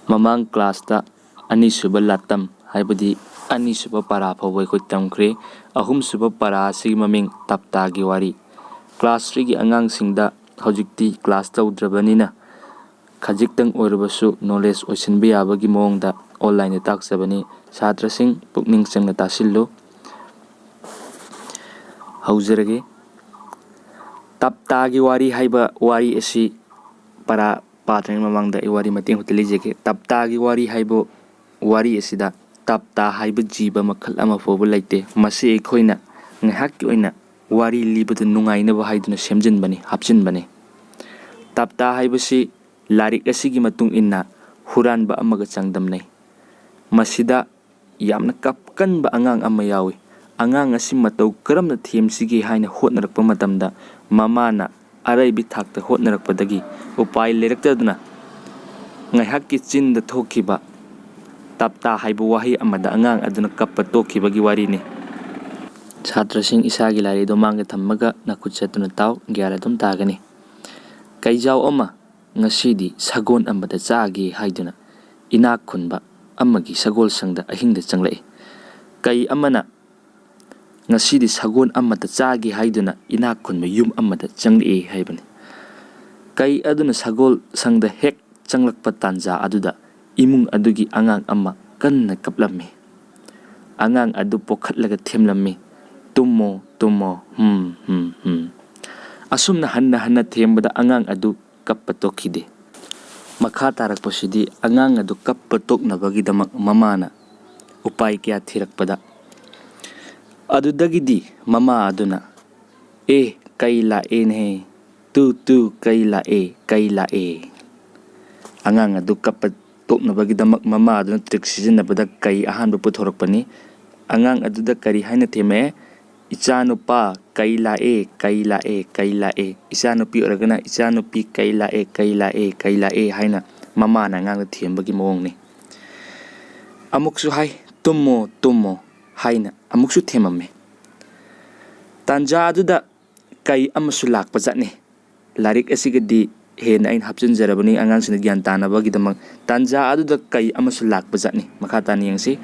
Mamang class anisuba latam haibadi anisuba para phawai khoi tamkhre ahum suba para si maming tapta gi wari class 3 gi angang singda hojikti class tawdrabanina khajiktang oirabasu knowledge oisinba yabagi mongda online taksabani chhatra sing pukning changna tasillo haujarage tapta gi wari haiba wari asi para patrang mamangda e wari mating hotelijeke tapta gi wari haibo wari asida tapta haiba jiba makhal ama fobu laite masi ekhoina ngahak ki oina wari libadu nungai na ba haiduna semjin bani hapjin bani tapta haiba si larik asigi matung inna huran ba amaga changdam nei masida yamna kapkan ba angang ama yawi angang asi matau karamna themsigi haina hotnarakpa matamda mamana araibi thakta hotnarakpadagi upai lerakdaduna ngaihakki chinda thokiba tapta haibu wahi amada angang aduna kappa tokibagi warini chhatra sing isagi lari do mangga thammaga nakutchatuna taw gyara dum tagani kaijau ama ngasidi sagon amada chagi haiduna inak khunba amagi sagol sangda ahingda changlai kai amana ngasidi sagon amada chagi haiduna inak khunba yum amada changli haibani kai aduna sagol sangda hek changlakpa tanja aduda imung adugi angang amma kanna kaplammi angang adu pokhatlaga themlammi tummo asumna hanna thembada angang adu kappa tokhide makha tarakpasidi angang adu kappa toknabagi damak mamana upai kya thirakpada adudagidi mama aduna kaila ne tu kaila angang adu kappa toknabagi damak mama aduna trick sizinabada kai ahanba puthorakpani angang aduda kari haina theme ichanupa kaila ichanupi oragana ichanupi kaila haina mama na ngang thembagi mawongni amuksu hai tummo haina amuksu themamme tanja aduda kai amasu lakpa jatni larik asigadi hena ain hapjin jarabani angang sina gyan tanabagi damang tanja aduda kai amasu lakpa jatni makha tani yangsi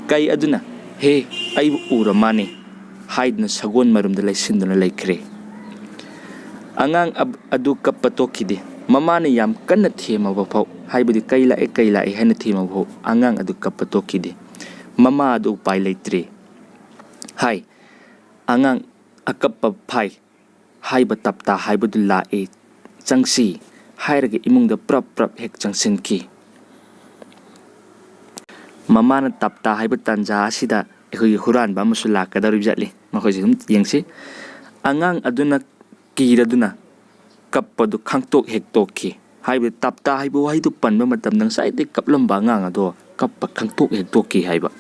kai aduna he aibu uramani haidna sagon marumda laisinduna laikre angang adu kappa tokide mamana yam kanna thema bafau haibadi kaila haina thema bafau angang adu kappa tokide mama adu upai laitre hai angang akappa phai haiba tapta haibadu lae changsi hairaga imungda prap hek changsinki mamana tapta haiba tanja asida ekhoi huran ba musu lakadaru jatli makhoi jum yengsi angang aduna kiraduna kappadu khangtok hek tokki haiba tapta haiba waidu panba matam nang saide kaplamba ngang ado kappa khangtok hek tokki haiba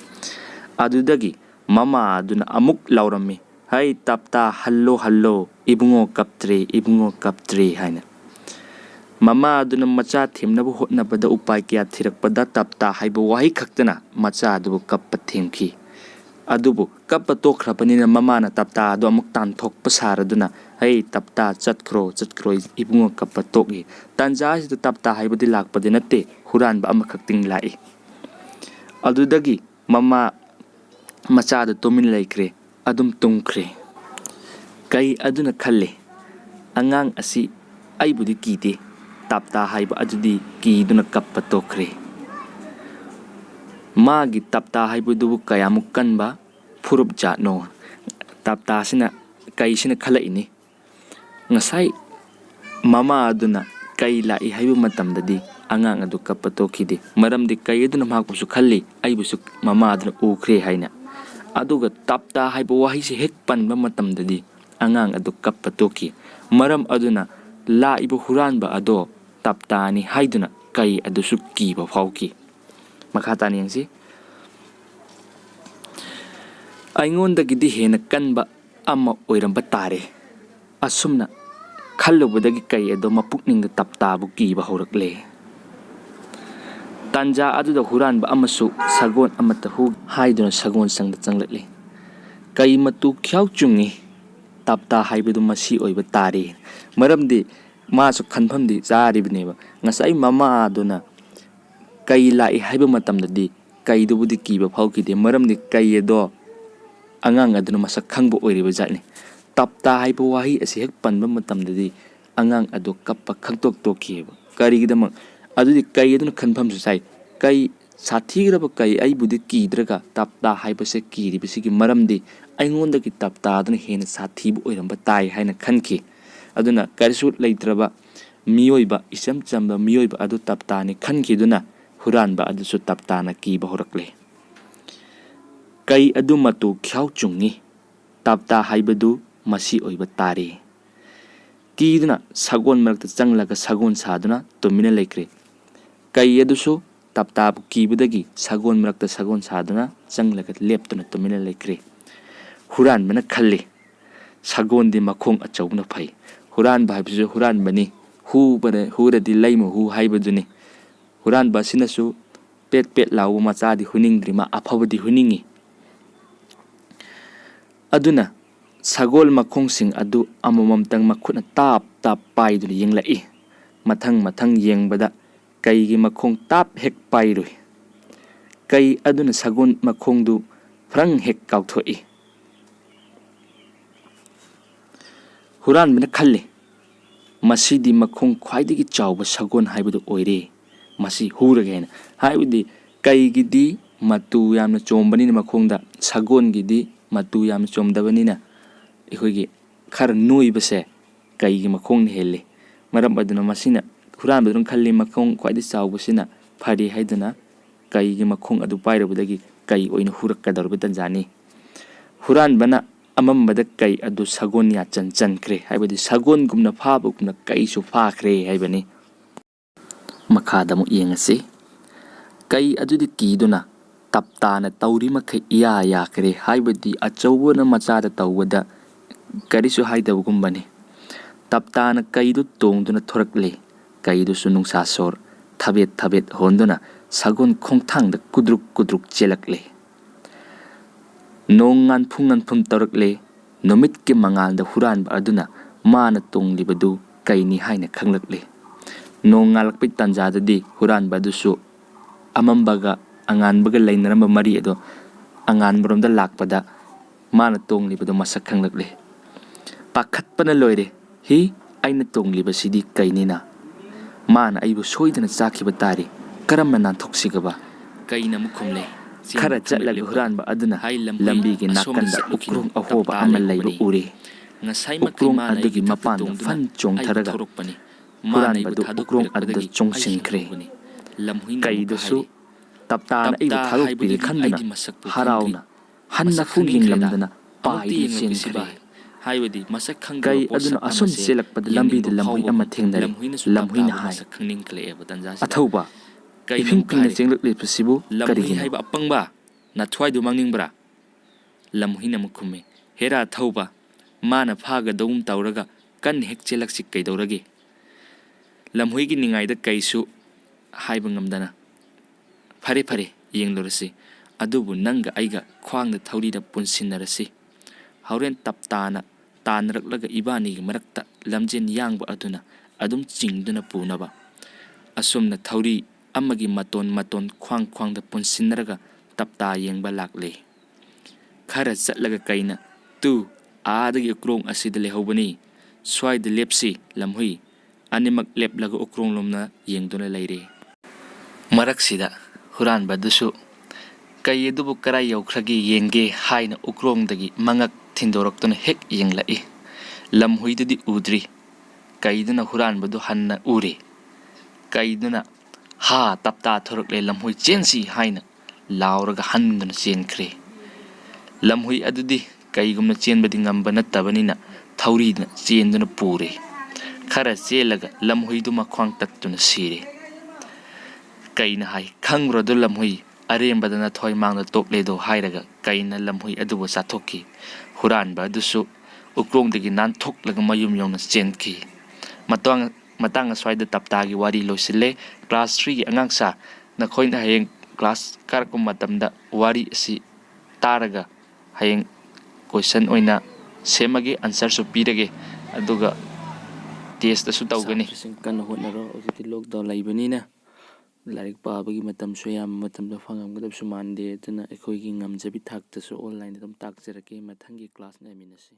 adudagi mama aduna amuk laurammi hai tapta hallo ibungo kaptre haina mama aduna macha themnabu hotnabada upai kya thirakpada tapta haiba wahi khaktana macha adu kappa themki adubu kappa tokhrapani mama na tapta adu amuk tan thok pasaraduna hai tapta chatkhro ibungo kappa toki tanja sidu tapta haibadi lakpadi natte huran ba amakhakting lai adudagi mama macha adu tomin laikre adum tungkhre kai aduna khalle angang asi aibudi kite tapta haiba adudi kiduna kappa tokre magi tapta haibudu kayamuk kanba furup jatno tapta sina kai sina khala ini ngasai mama aduna kai lai haibu matamdadi angang adu kappa tokide maramdi kai aduna makusu khalli aibusu mama aduna ukhre haina aduga tapta haibu wahi se hek panba matamdadi angang adu kappa toki maram aduna la ibu huranba ado tapta ni haiduna kai adu sukki ba phauki makhatani yangsi aingonda gidi hena kanba amma oiramba tare asumna khallubudagi kai ado mapukningda tapta bu ki ba horakle tanja aduda huranba amasu sagon amata hu haiduna sagon sangda changlakle kai matu khyau chungi tapta haibedu masi oiba tare maramdi masu khanphamdi charibneba ngasai mama aduna kai lai haiba matamdadi kai dubudi kiba phawkide maramdi kai edo angang aduna masak khangbo oiriba jatni tapta haiba wahi asi hek panba matamdadi angang ado kappa khangtok tokiba karigidama adudi kai aduna khanpham su sai kai sathigiraba kai ai budi kidraga tapta haiba se kiribisigi maramdi aingonda ki tapta aduna hena sathibu oiramba tai haina khanki aduna karisu leitraba miyoiba isam chamba miyoiba adu tapta ni khankiduna huranba adu su tapta na kiba horakle kai adu matu khyau chungni tapta haibadu masi oiba tari kiduna sagon marakta changlaga sagon saduna tumina lekre kai adu su tapta bu kibudagi sagon marakta sagon saduna changlaga leptuna tumina lekre huran bana khalle sagon di makhong achawna phai huran ba haibju huran bani hu bana huradi laima hu haibaduni huran ba sinasu pet pet lawu macha di huningdri ma aphabadi huningi aduna sagol makhong sing adu amomam tang makhuna tap tap pai du yenglai mathang mathang yengbada kai gi makhong tap hek pai rui kai aduna sagon makhong du frang hek kauthoi huran bana khalle masidi makhong khwaidigi chawba sagon haibadu oire masi huragena haibudi kai gidi matu yamna chombani ni makhongda sagon gidi matu yamna chomdabani na ihoigi khar nui base kai gi makhong hele maram aduna masina huran badun khalli makhong khwaidi chawba sina phari haiduna kai gi makhong adu pairabudagi kai oina hurakkadarba tanjani huran bana amambada kai adu sagon ya chan kre haibadi sagon gumna phaba gumna kai su pha kre haibani makadamu yengasi kai adudi kiduna tapta na tauri makai iya ya kre haibadi achawna machada tawada karisu haidabgumbani tapta na kaidu tongduna thorakle kaidu sunung sasor thabet honduna sagon khongthangda kudruk chelakle nongan phum tarakle nomit ke mangalda huran ba aduna mana tonglibadu kaini haina khanglakle nongalakpi tanjadadi huran badusu amambaga anganbaga lainaramba mari ado angan boromda lakpada mana tonglibadu masak khanglakle pakhatpana loire hi aina tongliba sidi kainina mana aibu soidana chakiba tari karamna nanthoksigaba kaina mukhumle khara chatlaga huran ba aduna lambi gi nakanda ukrung ahoba amal laiba uri ukrung adugi mapan fan chong tharaga huran ba du ukrung adda chong sinkre kai dusu taptan aibu tharuk piri khandana harauna hanna fuging lamdana pai di sinkre haibadi masak khangga kai aduna asum selakpad lambi de lamhui ama thengnare lamhuina hai athauba ifing pingna chenglak le pasibu karigi haiba apangba na thwai du mangningbra lamhuina mukhume hera thauba mana phaga dawum tawraga kan hek chelak sik kai dawrage lamhui gi ningai da kaisu haiba ngamdana fare yenglorasi adubu nanga aiga khwangda thauri da punsinarasi hauren taptana tanraklaga ibani gi marakta lamjen yangba aduna adum chingduna punaba asumna thauri amagi maton khwang da punsinraga tapta yengba lakle khara chatlaga kaina tu adagi ukrong asida lehobani swai de lepsi lamhui animak leplaga ukrong lomna yengduna leire maraksida huran badusu kai edubu karai yaukragi yenge haina ukrong dagi mangak thindoraktuna hek yenglai lamhui dudi udri kaiduna huran badu hanna uri kaiduna ha tapta thorokle lamhui chensi haina lauraga handuna chenkre lamhui adudi kaigumna chenbadi ngamba nattabanina thaurina chenduna pure khara chelaga lamhui duma khwang tattuna sire kaina hai khangrodu lamhui arembadana thoi mangna tokledo hairaga kaina lamhui adubu sathokki huran ba adusu ukrongdagi nanthok mayum yongna chenki matang aswaida taptagi wari loisile class 3 gi angangsa nakhoina hayeng class karkum matamda wari si taraga hayeng question oina semagi answer su pirage aduga test su tawgani kan honaro ojiti lockdown laibanina ꯂꯥꯏꯔꯤꯛ ꯄꯥꯕꯒꯤ ꯃꯇꯝꯁꯨ ꯑꯌꯥꯝꯕ ꯃꯇꯝꯗ ꯐꯪꯉꯝꯒꯗꯕꯁꯨ ꯃꯥꯟꯗꯦ ꯑꯗꯨꯅ ꯑꯩꯈꯣꯏꯒꯤ ꯉꯝꯖꯕꯤ ꯊꯥꯛꯇꯁꯨ ꯑꯣꯟꯂꯥꯏꯟꯗ ꯑꯗꯨꯝ ꯇꯥꯛꯆꯔꯛꯀꯦ ꯃꯊꯪꯒꯤ ꯀ꯭ꯂꯥꯁ ꯅꯥꯏꯃꯤꯟꯅꯁꯤ